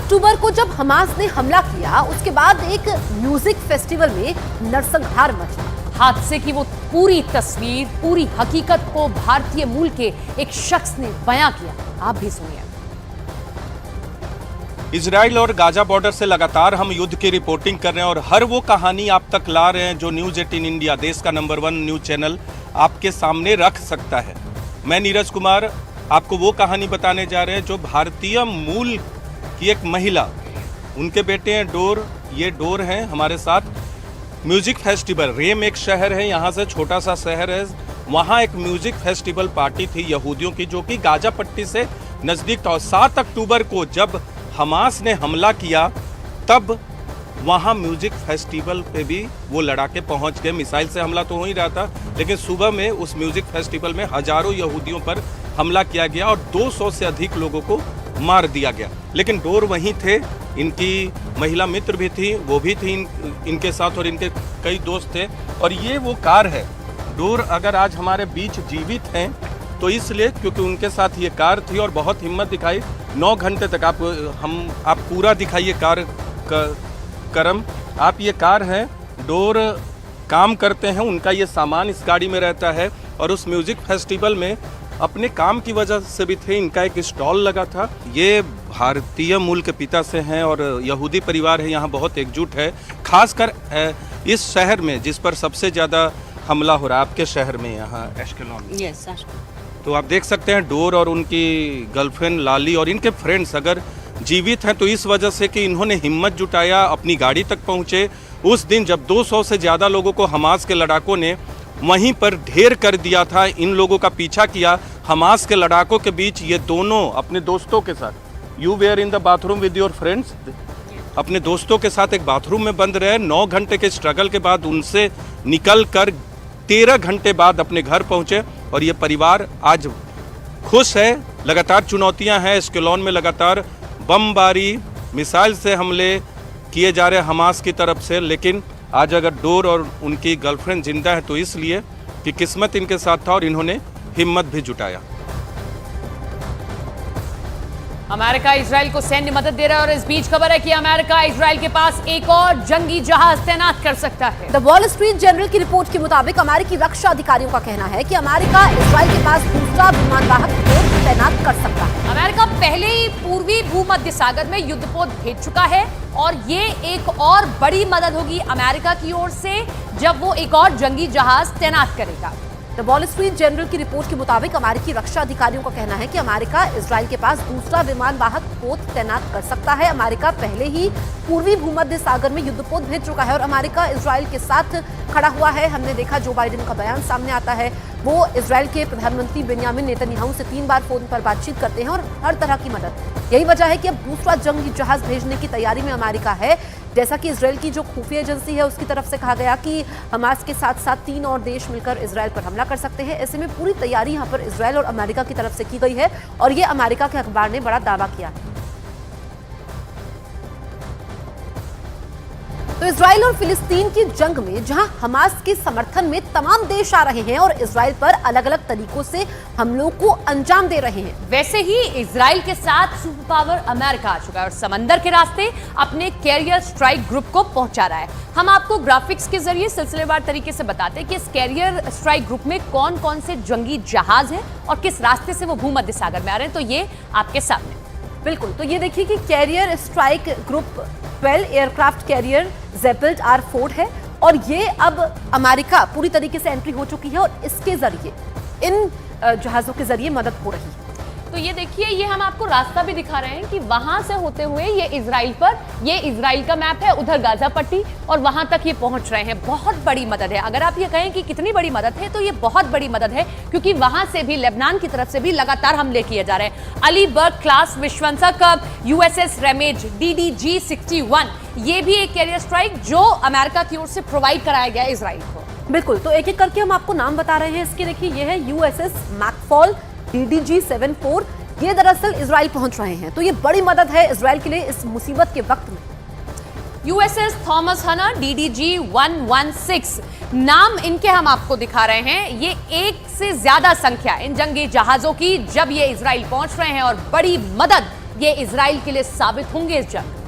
अक्टूबर को जब हमास ने हमला किया, उसके बाद एक म्यूजिक फेस्टिवल में नरसंहार मचा। हादसे की वो पूरी तस्वीर, पूरी हकीकत को भारतीय मूल के एक शख्स ने बयां किया। आप भी सुनिए। इजराइल और गाजा बॉर्डर से लगातार हम युद्ध की रिपोर्टिंग कर रहे हैं और हर वो कहानी आप तक ला रहे हैं जो न्यूज़ 18 इंडिया, देश का नंबर 1 न्यूज़ चैनल, आपके सामने रख सकता है। मैं नीरज कुमार आपको वो कहानी बताने जा रहे हैं जो भारतीय मूल की एक महिला, उनके बेटे हैं डोर, ये डोर हैं हमारे साथ। म्यूजिक फेस्टिवल, रेम एक शहर है, यहाँ से छोटा सा शहर है, वहाँ एक म्यूजिक फेस्टिवल पार्टी थी यहूदियों की जो कि गाजा पट्टी से नज़दीक था। और 7 अक्टूबर को जब हमास ने हमला किया तब वहाँ म्यूजिक फेस्टिवल पे भी वो लड़ाके पहुँच गए। मिसाइल से हमला तो हो ही रहा था, लेकिन सुबह में उस म्यूजिक फेस्टिवल में हजारों यहूदियों पर हमला किया गया और 200 से अधिक लोगों को मार दिया गया। लेकिन डोर वहीं थे, इनकी महिला मित्र भी थी, वो भी थी इनके साथ और इनके कई दोस्त थे। और ये वो कार है। डोर अगर आज हमारे बीच जीवित हैं तो इसलिए क्योंकि उनके साथ ये कार थी और बहुत हिम्मत दिखाई। 9 घंटे तक आप पूरा दिखाइए कार का करम। आप ये कार है, डोर काम करते हैं, उनका ये सामान इस गाड़ी में रहता है और उस म्यूजिक फेस्टिवल में अपने काम की वजह से भी थे। इनका एक स्टॉल लगा था। ये भारतीय मूल के पिता से हैं और यहूदी परिवार है, यहाँ बहुत एकजुट है, खासकर इस शहर में जिस पर सबसे ज़्यादा हमला हो रहा है, आपके शहर में, यहाँ एश्केलॉन में। यस, तो आप देख सकते हैं डोर और उनकी गर्लफ्रेंड लाली और इनके फ्रेंड्स अगर जीवित हैं तो इस वजह से कि इन्होंने हिम्मत जुटाया, अपनी गाड़ी तक पहुँचे। उस दिन जब 200 से ज़्यादा लोगों को हमास के लड़ाकों ने वहीं पर ढेर कर दिया था, इन लोगों का पीछा किया हमास के लड़ाकों के बीच, ये दोनों अपने दोस्तों के साथ, you were in the bathroom with your friends, अपने दोस्तों के साथ एक बाथरूम में बंद रहे। 9 घंटे के स्ट्रगल के बाद उनसे निकल कर 13 घंटे बाद अपने घर पहुँचे और ये परिवार आज खुश है। लगातार चुनौतियां हैं, एश्केलॉन में लगातार बमबारी, मिसाइल से हमले किए जा रहे हैं हमास की तरफ से, लेकिन आज अगर डोर और उनकी गर्लफ्रेंड जिंदा है तो इसलिए कि किस्मत इनके साथ था और इन्होंने हिम्मत भी जुटाया। अमेरिका इजराइल को सैन्य मदद दे रहा है और इस बीच खबर है कि अमेरिका इजराइल के पास एक और जंगी जहाज तैनात कर सकता है। द वॉल स्ट्रीट जर्नल की रिपोर्ट के मुताबिक अमेरिकी रक्षा अधिकारियों का कहना है कि अमेरिका इजराइल के पास दूसरा विमानवाहक पोत तैनात कर सकता है। अमेरिका पहले ही पूर्वी भूमध्य सागर में युद्धपोत भेज चुका है और ये एक और बड़ी मदद होगी अमेरिका की ओर से जब वो एक और जंगी जहाज तैनात करेगा। द वॉल स्ट्रीट जर्नल की रिपोर्ट के मुताबिक अमेरिकी रक्षा अधिकारियों का कहना है कि अमेरिका इजराइल के पास दूसरा विमानवाहक पोत तैनात कर सकता है। अमेरिका पहले ही पूर्वी भूमध्य सागर में युद्धपोत भेज चुका है और अमेरिका इजराइल के साथ खड़ा हुआ है। हमने देखा जो बाइडेन का बयान सामने आता है, वो इजराइल के प्रधानमंत्री बेंयामिन नेतन्याहू से 3 बार फोन पर बातचीत करते हैं और हर तरह की मदद। यही वजह है कि अब दूसरा जंगी जहाज भेजने की तैयारी में अमेरिका है। जैसा कि इजराइल की जो खुफिया एजेंसी है उसकी तरफ से कहा गया कि हमास के साथ साथ 3 और देश मिलकर इजराइल पर हमला कर सकते हैं। ऐसे में पूरी तैयारी यहाँ पर इजराइल और अमेरिका की तरफ से की गई है और ये अमेरिका के अखबार ने बड़ा दावा किया है। तो इजराइल और फिलिस्तीन की जंग में जहां हमास के समर्थन में तमाम देश आ रहे हैं और इजराइल पर अलग अलग तरीकों से हमलों को अंजाम दे रहे हैं, वैसे ही इजराइल के साथ सुपर पावर अमेरिका आ चुका है और समंदर के रास्ते अपने कैरियर स्ट्राइक ग्रुप को पहुंचा रहा है। हम आपको ग्राफिक्स के जरिए सिलसिलेवार तरीके से बताते हैं कि इस कैरियर स्ट्राइक ग्रुप में कौन कौन से जंगी जहाज हैं और किस रास्ते से वो भूमध्य सागर में आ रहे हैं। तो ये आपके सामने बिल्कुल। तो ये देखिए कि carrier strike group 12 aircraft carrier ज़ेपल्ट R4 है और ये अब अमेरिका पूरी तरीके से एंट्री हो चुकी है और इसके जरिए इन जहाज़ों के जरिए मदद हो रही है। तो ये देखिए, ये हम आपको रास्ता भी दिखा रहे हैं कि वहां से होते हुए ये इजराइल का मैप है, उधर गाजा पट्टी और वहां तक ये पहुंच रहे हैं। बहुत बड़ी मदद है। अगर आप ये कहें कि कितनी बड़ी मदद है तो ये बहुत बड़ी मदद है क्योंकि वहां से भी, लेबनान की तरफ से भी लगातार हमले किए जा रहे हैं। अली बर्ग क्लास विश्वंसक USS रेमेज DDG 61, ये भी एक कैरियर स्ट्राइक जो अमेरिका की ओर से प्रोवाइड कराया गया इजराइल को। बिल्कुल। तो एक एक करके हम आपको नाम बता रहे हैं इसके। देखिए, ये है USS मैकफॉल DDG 74, ये दरअसल इजराइल पहुंच रहे हैं। तो ये बड़ी मदद है इजराइल के लिए इस मुसीबत के वक्त में। USS थॉमस हनर DDG 116, नाम इनके हम आपको दिखा रहे हैं। ये एक से ज्यादा संख्या इन जंगी जहाजों की जब ये इजराइल पहुंच रहे हैं और बड़ी मदद ये इजराइल के लिए साबित होंगे इस जंग।